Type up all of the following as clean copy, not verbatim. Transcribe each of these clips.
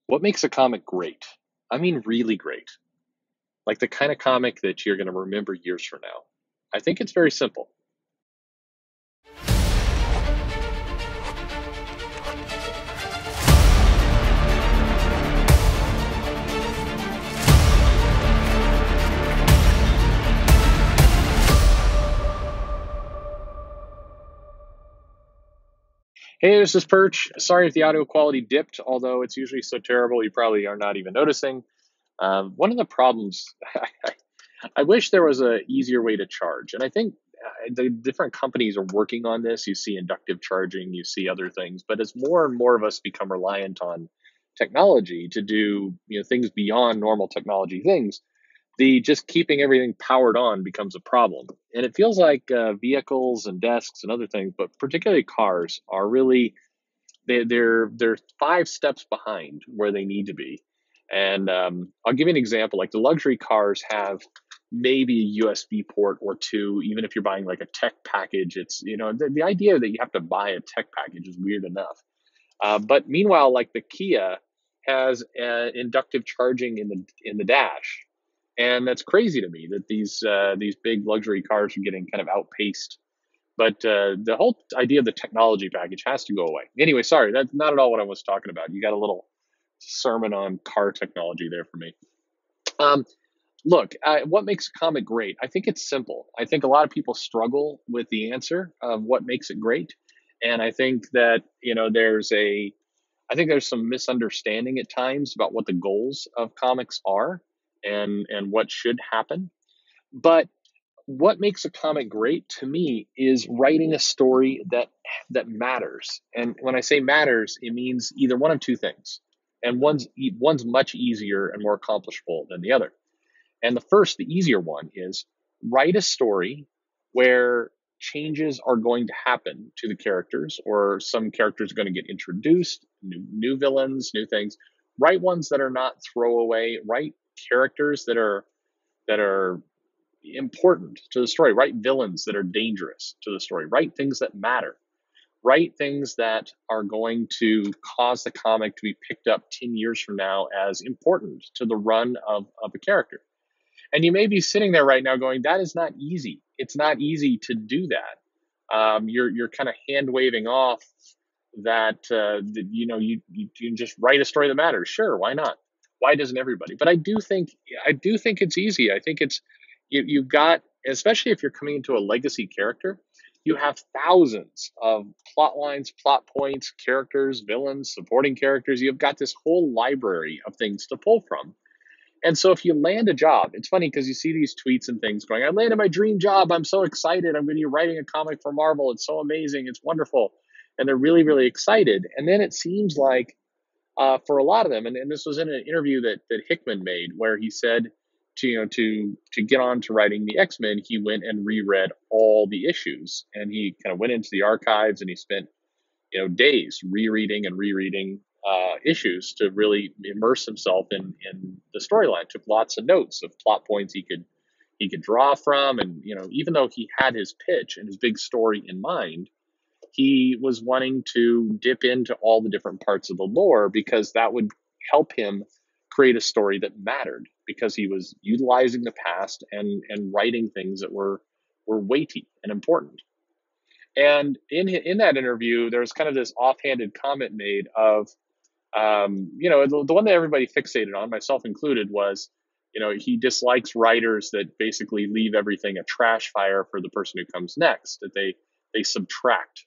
What makes a comic great? I mean, really great. Like the kind of comic that you're going to remember years from now. I think it's very simple. Hey, this is Perch. Sorry if the audio quality dipped, although it's usually so terrible you probably are not even noticing. One of the problems, I wish there was a easier way to charge, and I think the different companies are working on this. You see inductive charging, you see other things, but as more and more of us become reliant on technology to do things beyond normal technology things, the just keeping everything powered on becomes a problem. And it feels like vehicles and desks and other things, but particularly cars, are really they're 5 steps behind where they need to be. And I'll give you an example. Like the luxury cars have maybe a USB port or two. Even if you're buying like a tech package, it's the idea that you have to buy a tech package is weird enough. But meanwhile, like the Kia has inductive charging in the dash, and that's crazy to me that these big luxury cars are getting kind of outpaced. But the whole idea of the technology package has to go away. Anyway, sorry, that's not at all what I was talking about. You got a little sermon on car technology there for me. Um, Look, what makes a comic great? I think it's simple. I think a lot of people struggle with the answer of what makes it great, and I think that I think there's some misunderstanding at times about what the goals of comics are and what should happen. But what makes a comic great to me is writing a story that matters. And when I say matters, it means either one of two things. And one's much easier and more accomplishable than the other. And the first, the easier one, is write a story where changes are going to happen to the characters, or some characters are going to get introduced, new villains, new things. Write ones that are not throwaway. Write characters that are important to the story. Write villains that are dangerous to the story. Write things that matter. Write things that are going to cause the comic to be picked up 10 years from now as important to the run of a character. And you may be sitting there right now going, that is not easy. It's not easy to do that. You're kind of hand waving off you can just write a story that matters. Sure, why not? Why doesn't everybody? But I do think it's easy. I think it's you've got, especially if you're coming into a legacy character, you have thousands of plot lines, plot points, characters, villains, supporting characters. You've got this whole library of things to pull from. And so if you land a job, it's funny because you see these tweets and things going, I landed my dream job. I'm so excited. I'm going to be writing a comic for Marvel. It's so amazing. It's wonderful. And they're really, really excited. And then it seems like for a lot of them, and this was in an interview that Hickman made, where he said to get on to writing the X-Men, he went and reread all the issues, and he kind of went into the archives and he spent days rereading and rereading issues to really immerse himself in the storyline. Took lots of notes of plot points he could draw from, and even though he had his pitch and his big story in mind, he was wanting to dip into all the different parts of the lore because that would help him create a story that mattered, because he was utilizing the past and writing things that were weighty and important. And in that interview, there was kind of this offhanded comment made of, the one that everybody fixated on, myself included, was, he dislikes writers that basically leave everything a trash fire for the person who comes next, that they subtract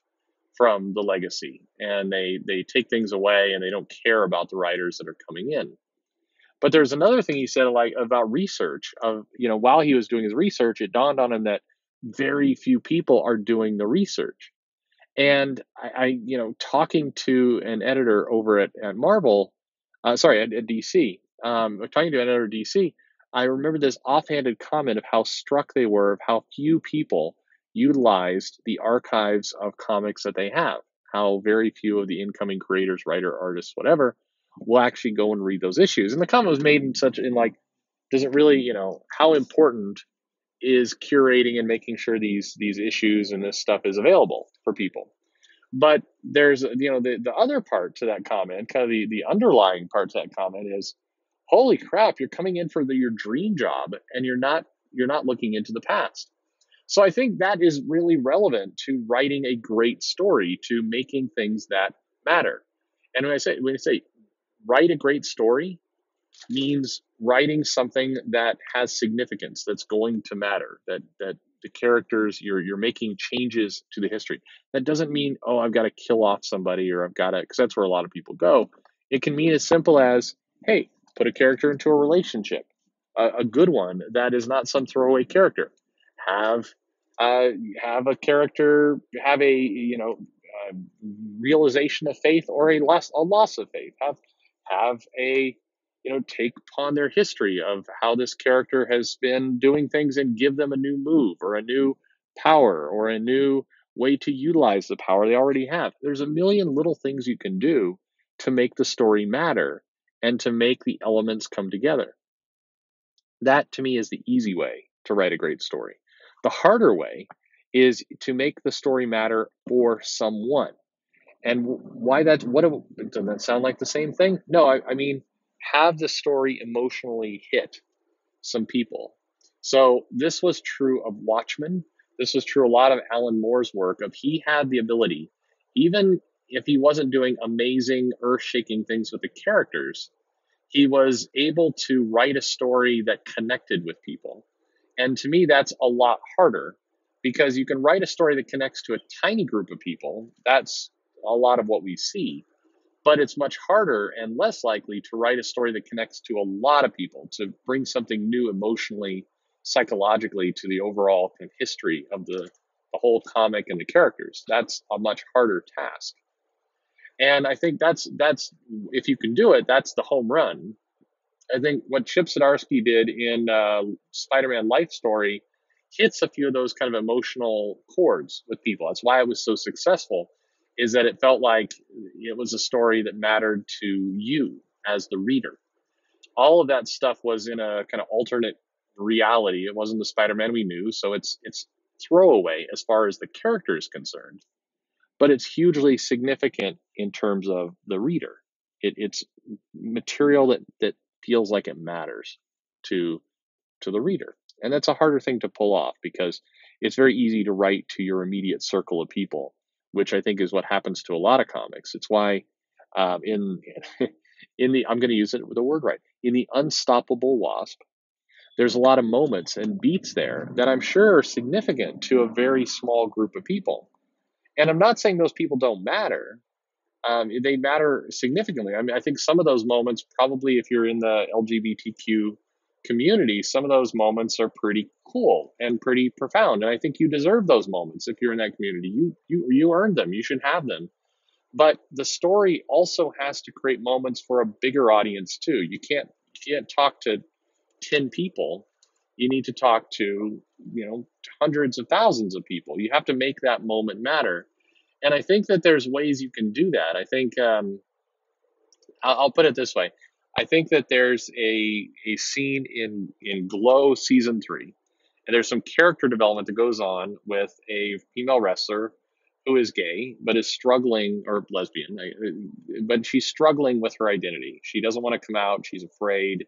from the legacy, and they take things away, and they don't care about the writers that are coming in. But there's another thing he said, like, about research of, while he was doing his research, it dawned on him that very few people are doing the research. And talking to an editor over at Marvel, at DC, talking to an editor at DC, I remember this offhanded comment of how struck they were of how few people utilized the archives of comics that they have, how very few of the incoming creators, writer, artists, whatever, will actually go and read those issues. And the comment was made in like, does it really, how important is curating and making sure these issues and this stuff is available for people? But there's, the other part to that comment, kind of the underlying part to that comment is, holy crap, you're coming in for your dream job and you're not looking into the past. So I think that is really relevant to writing a great story, to making things that matter. And when I say write a great story, means writing something that has significance, that's going to matter, that the characters, you're making changes to the history. That doesn't mean, oh, I've got to kill off somebody, or I've got to, because that's where a lot of people go. It can mean as simple as, hey, put a character into a relationship, a good one that is not some throwaway character. Have uh, have a character have a, uh, realization of faith, or a loss of faith. Have a, take upon their history of how this character has been doing things, and give them a new move, or a new power, or a new way to utilize the power they already have. There's a million little things you can do to make the story matter, and to make the elements come together. That to me is the easy way to write a great story. The harder way is to make the story matter for someone. And why that? Doesn't that sound like the same thing? No, I mean, have the story emotionally hit some people. So this was true of Watchmen. This was true a lot of Alan Moore's work. Of He had the ability, even if he wasn't doing amazing, earth-shaking things with the characters, he was able to write a story that connected with people. And to me, that's a lot harder, because you can write a story that connects to a tiny group of people. That's a lot of what we see. But it's much harder and less likely to write a story that connects to a lot of people, to bring something new emotionally, psychologically, to the overall kind of history of the whole comic and the characters. That's a much harder task. And I think that's if you can do it, that's the home run. I think what Chip Zdarsky did in Spider-Man Life Story hits a few of those kind of emotional chords with people. That's why it was so successful, is that it felt like it was a story that mattered to you as the reader. All of that stuff was in a kind of alternate reality. It wasn't the Spider-Man we knew, so it's throwaway as far as the character is concerned, but it's hugely significant in terms of the reader. It's material that feels like it matters to the reader, and that's a harder thing to pull off, because it's very easy to write to your immediate circle of people, which I think is what happens to a lot of comics. It's why in in the I'm going to use it with a word right, in the Unstoppable Wasp, there's a lot of moments and beats there that I'm sure are significant to a very small group of people. And I'm not saying those people don't matter. They matter significantly. I mean, I think some of those moments, probably if you're in the LGBTQ community, some of those moments are pretty cool and pretty profound. And I think you deserve those moments if you're in that community. You earned them. You should have them. But the story also has to create moments for a bigger audience too. You can't talk to 10 people. You need to talk to, hundreds of thousands of people. You have to make that moment matter. And I think that there's ways you can do that. I think I'll put it this way. I think that there's a scene in Glow season 3, and there's some character development that goes on with a female wrestler who is gay but is struggling, or lesbian, but she's struggling with her identity. She doesn't want to come out. She's afraid,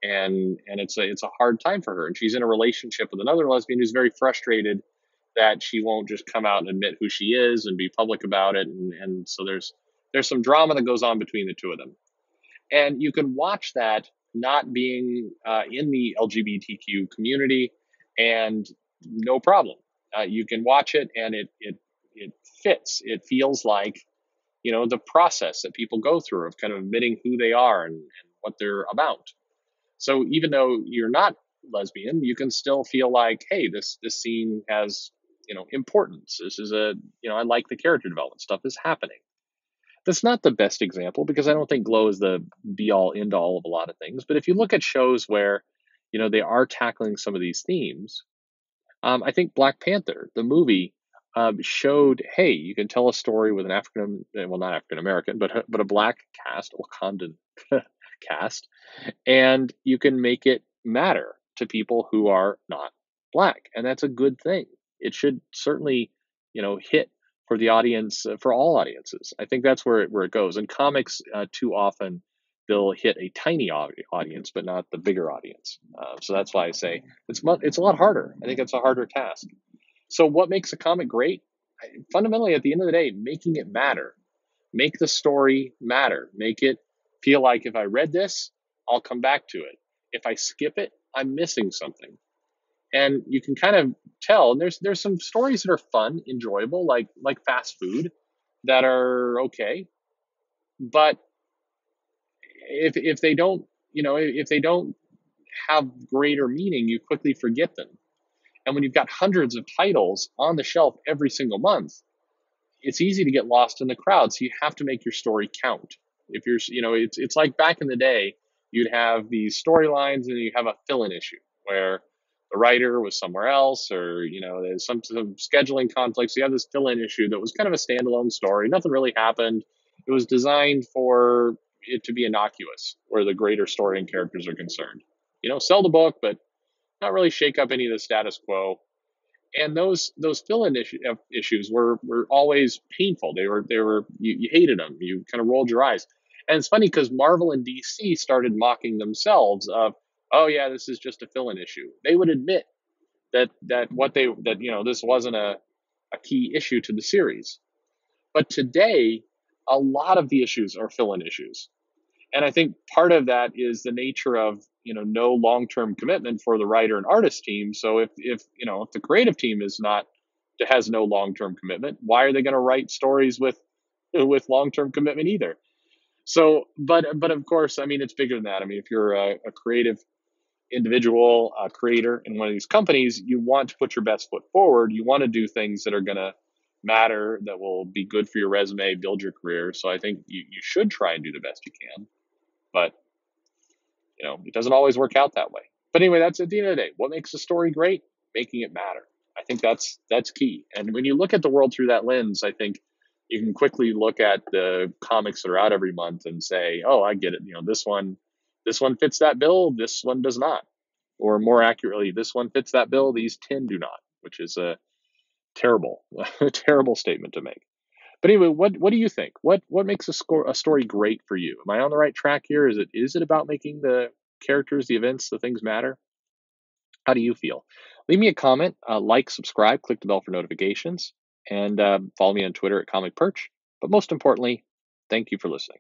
and it's a hard time for her. And she's in a relationship with another lesbian who's very frustrated that she won't just come out and admit who she is and be public about it. And so there's some drama that goes on between the two of them. And you can watch that, not being in the LGBTQ community, and no problem. You can watch it, and it fits. It feels like, the process that people go through of kind of admitting who they are, and what they're about. So even though you're not lesbian, you can still feel like, hey, this scene has, importance. This is I like the character development, stuff is happening. That's not the best example, because I don't think Glow is the be all end all of a lot of things. But if you look at shows where, they are tackling some of these themes, I think Black Panther, the movie, showed, hey, you can tell a story with an not African American, but a black cast, Wakandan cast, and you can make it matter to people who are not black, and that's a good thing. It should certainly, hit for the audience, for all audiences. I think that's where it goes. In comics, too often they'll hit a tiny audience, but not the bigger audience. So that's why I say it's a lot harder. I think it's a harder task. So what makes a comic great? Fundamentally, at the end of the day, making it matter. Make the story matter. Make it feel like if I read this, I'll come back to it. If I skip it, I'm missing something. And you can kind of tell. And there's some stories that are fun, enjoyable, like fast food, that are okay. But if they don't, if they don't have greater meaning, you quickly forget them. And when you've got hundreds of titles on the shelf every single month, it's easy to get lost in the crowd. So you have to make your story count. If you're, it's like back in the day, you'd have these storylines and you have a fill-in issue where the writer was somewhere else, or there's some scheduling conflicts. So you have this fill-in issue that was kind of a standalone story. Nothing really happened. It was designed for it to be innocuous, where the greater story and characters are concerned. Sell the book, but not really shake up any of the status quo. And those fill-in issues were always painful. They were you hated them. You kind of rolled your eyes. And it's funny because Marvel and DC started mocking themselves of, oh yeah, this is just a fill-in issue. They would admit that this wasn't a key issue to the series. But today, a lot of the issues are fill-in issues. And I think part of that is the nature of no long-term commitment for the writer and artist team. So if the creative team has no long-term commitment, why are they going to write stories with long-term commitment either? So, but of course, I mean, it's bigger than that. I mean, if you're a creative individual, a creator in one of these companies, you want to put your best foot forward. You want to do things that are going to matter, that will be good for your resume, build your career. So I think you should try and do the best you can. But it doesn't always work out that way. But anyway, that's at the end of the day. What makes a story great? Making it matter. I think that's key. And when you look at the world through that lens, I think you can quickly look at the comics that are out every month and say, oh, I get it. This one fits that bill. This one does not. Or more accurately, this one fits that bill. These 10 do not, which is a terrible, terrible statement to make. But anyway, what do you think? What makes a story great for you? Am I on the right track here? Is it about making the characters, the events, the things matter? How do you feel? Leave me a comment, like, subscribe, click the bell for notifications, and follow me on Twitter at Comic Perch. But most importantly, thank you for listening.